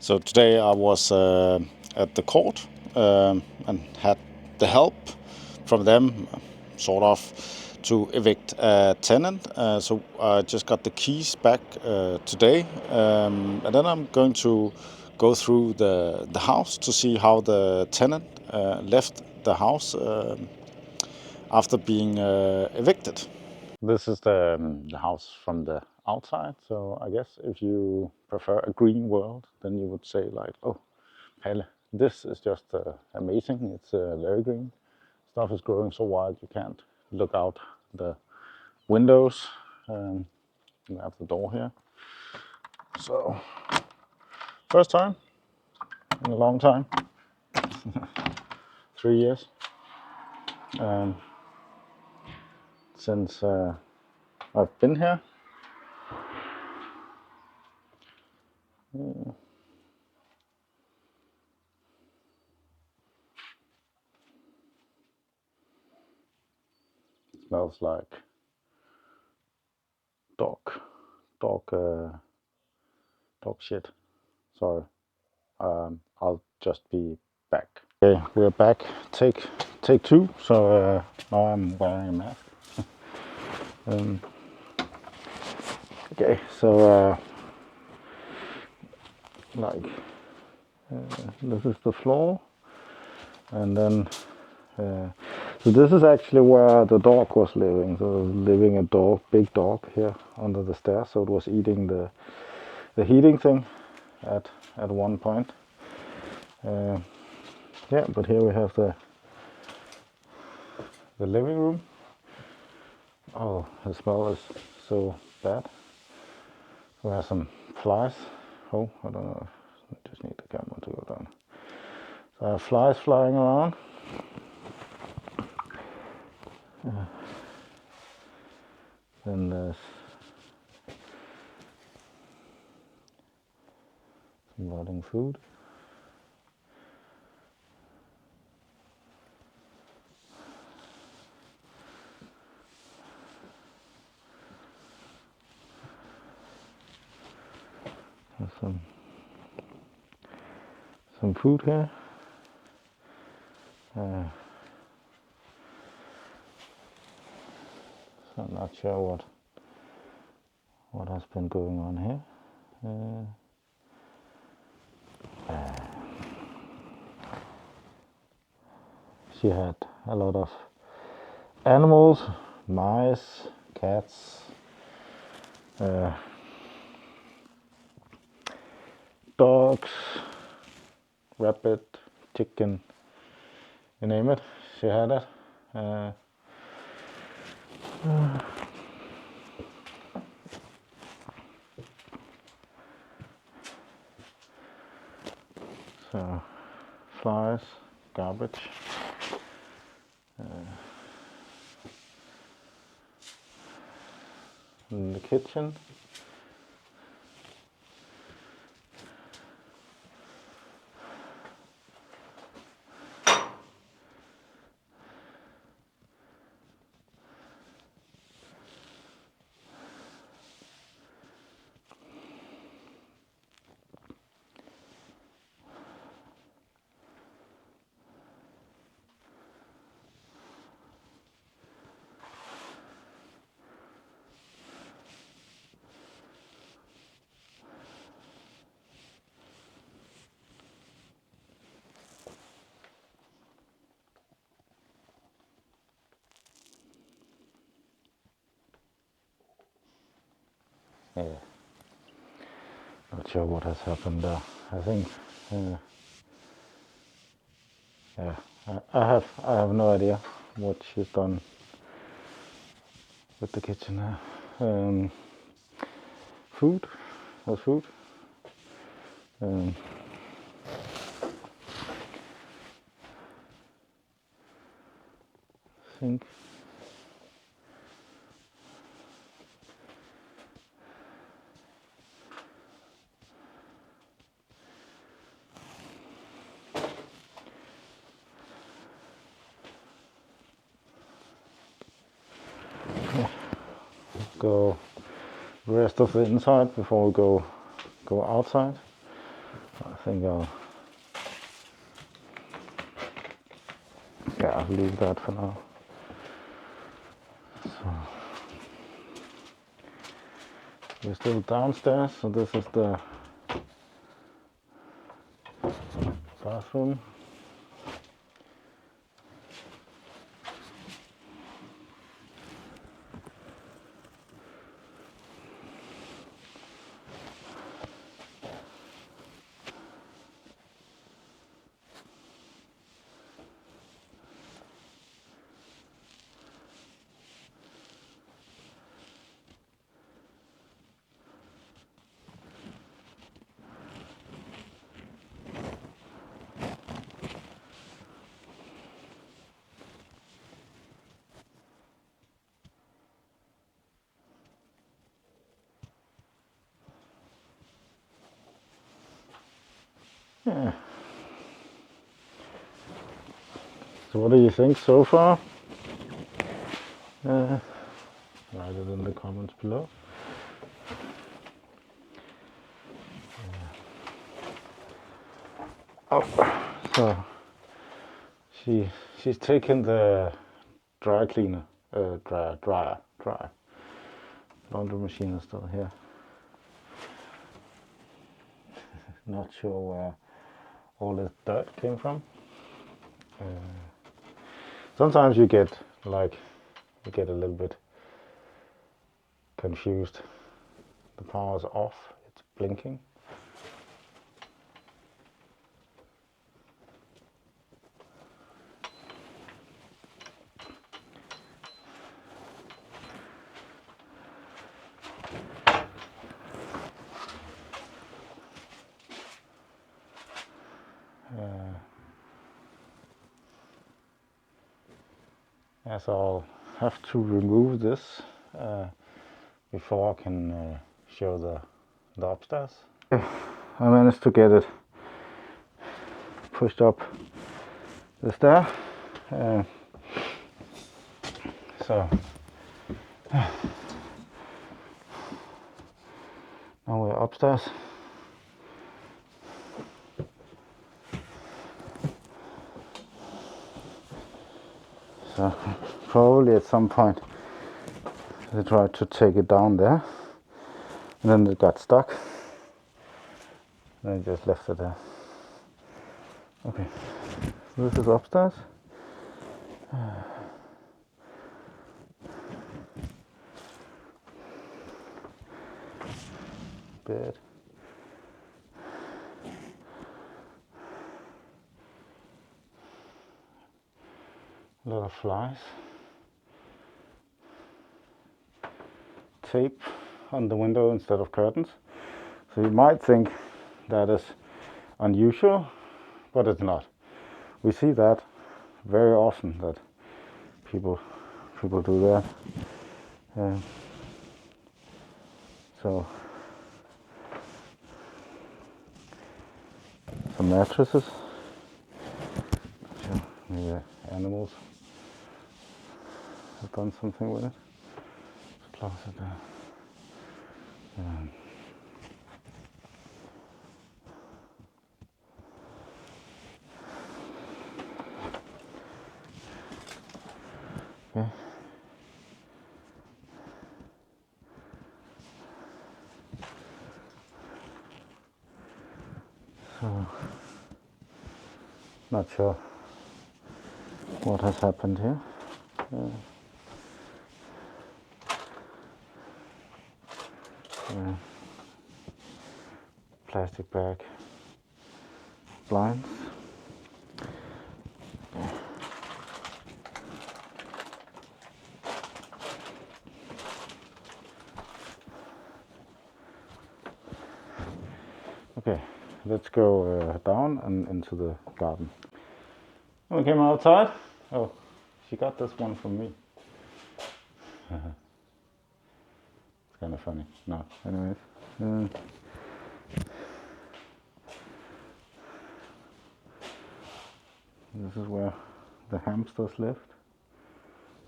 So today I was at the court and had the help from them, sort of, to evict a tenant. So I just got the keys back today, and then I'm going to go through the house to see how the tenant left the house after being evicted. This is the house from the outside, so I guess if you prefer a green world, then you would say like, oh, Pelle, this is just amazing. It's very green. Stuff is growing so wild you can't look out the windows. We have the door here. So, first time in a long time, 3 years, since I've been here. It smells like dog shit. Sorry. I'll just be back. Okay, we're back. Take two. So now I'm wearing a mask. Okay, so this is the floor, and then so this is actually where the dog was living. So there was living a big dog here under the stairs. So it was eating the heating thing at one point. Yeah, but here we have the living room. Oh, the smell is so bad. We have some flies. Oh, I don't know. I just need the camera to go down. So I have flies flying around. Then there's some rotting food. There's some food here. So I'm not sure what has been going on here. She had a lot of animals, mice, cats, dogs, rabbit, chicken, you name it, she had it. So flies, garbage. In the kitchen. Yeah, not sure what has happened there. I think, yeah, I have no idea what she's done with the kitchen there. Food, there's food. I think. Go rest of the inside before we go outside. I think I'll leave that for now. So we're still downstairs, so this is the bathroom. Yeah. So what do you think so far? Write it in the comments below. So she's taken the dry cleaner, dryer. Laundry machine is still here. Not sure where all this dirt came from. Sometimes you get a little bit confused. The power's off, it's blinking. As I'll have to remove this before I can show the upstairs. I managed to get it pushed up the stair. So now we're upstairs. So probably at some point they tried to take it down there, and then it got stuck. And I just left it there. Okay, so this is upstairs. Bed. A lot of flies. Tape on the window instead of curtains. So you might think that is unusual, but it's not. We see that very often, that people do that. So some mattresses. So maybe the animals have done something with it. Let's close it there. Okay. So, not sure what has happened here. Plastic bag blinds. Okay, let's go down and into the garden. When we came outside, oh, she got this one from me. It's kind of funny. No, anyways. This is where the hamsters lived.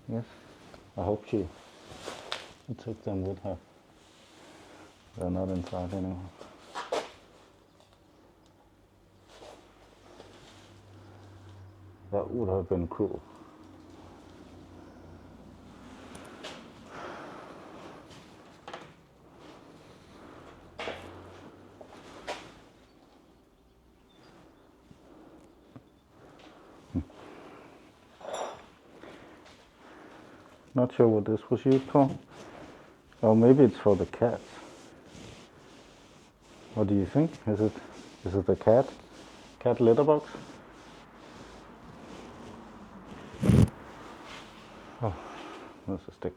Yes, I hope she took them with her. They're not inside anymore. That would have been cool. Not sure what this was used for. Oh, maybe it's for the cats. What do you think? Is it the cat litter box? Oh, there's a stick.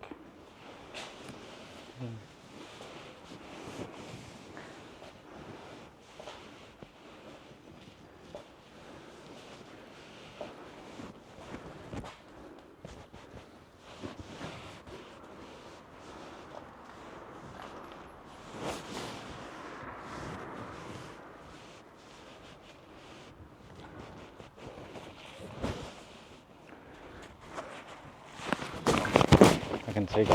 I can take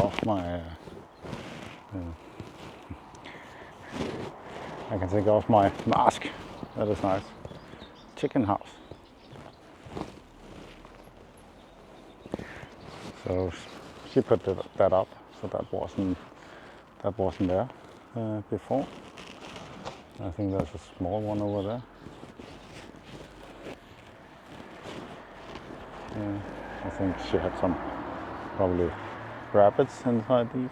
off my mask. That is nice. Chicken house. So she put that up, so that wasn't there before. I think there's a small one over there. I think she had some probably rabbits inside these.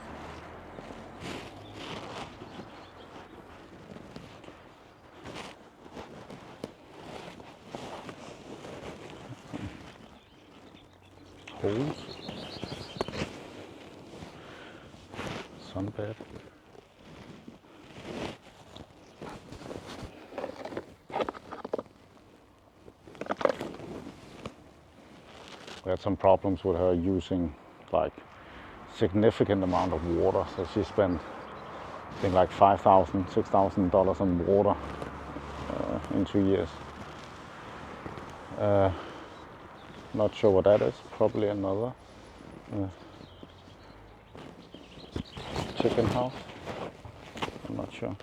Holes. Sunbed. We had some problems with her using like significant amount of water, so she spent I think like $5,000, $6,000 on water in 2 years. Not sure what that is. Probably another chicken house. I'm not sure.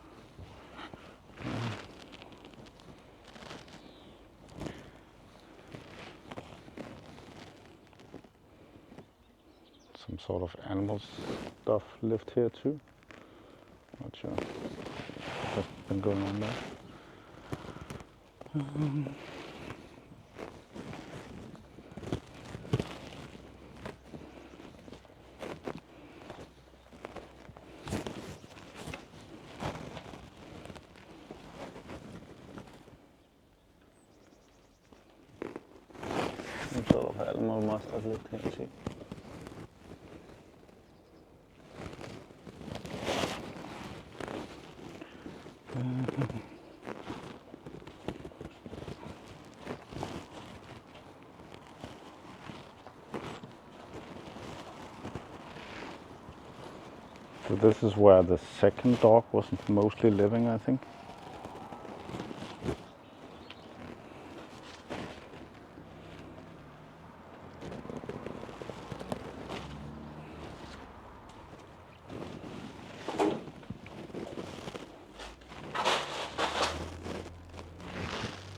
Some sort of animal stuff lived here too. Not sure what's been going on there. Some sort of animal must have lived here too. So this is where the second dog was mostly living, I think.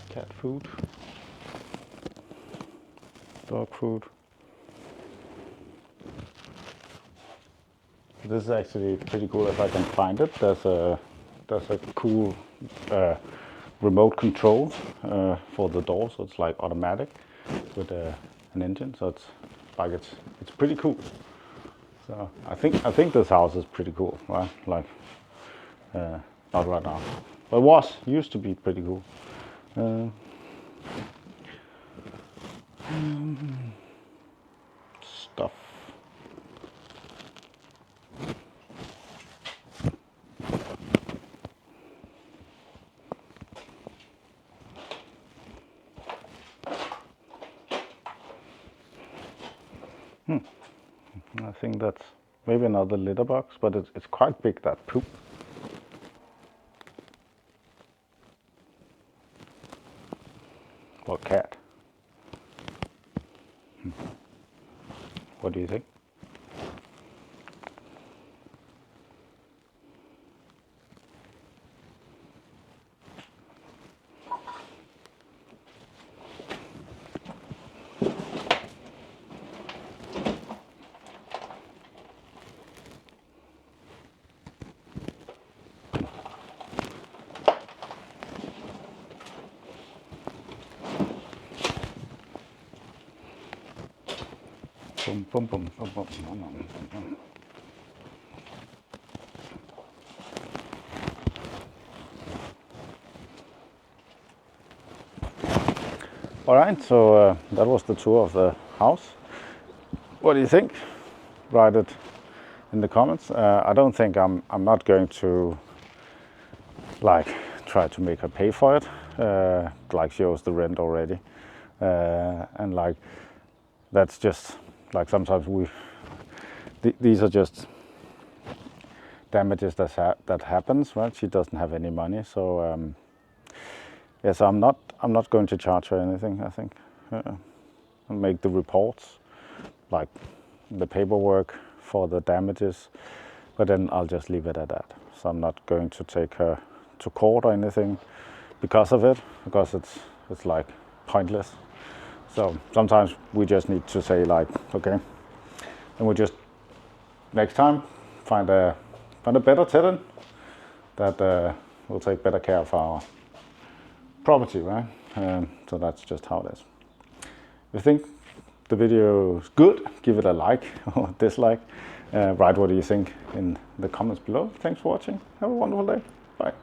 Cat food, dog food. This is actually pretty cool if I can find it. There's a cool remote control for the door, so it's like automatic with an engine. So it's pretty cool. So I think this house is pretty cool, right? Like not right now, but used to be pretty cool. Stuff. I think that's maybe another litter box, but it's quite big, that poop. Or cat. What do you think? Boom, boom, boom, boom, boom, boom, boom, boom. All right, so that was the tour of the house. What do you think? Write it in the comments. I don't think I'm not going to like try to make her pay for it. Like she owes the rent already, and like that's just like sometimes these are just damages that happens, right? She doesn't have any money, so yes, I'm not going to charge her anything. I think and make the reports, like the paperwork for the damages, but then I'll just leave it at that. So I'm not going to take her to court or anything because of it, because it's like pointless. So sometimes we just need to say like, okay, and we just next time find a better tenant that will take better care of our property, right? So that's just how it is. If you think the video is good, give it a like or dislike. Write what you think in the comments below. Thanks for watching. Have a wonderful day. Bye.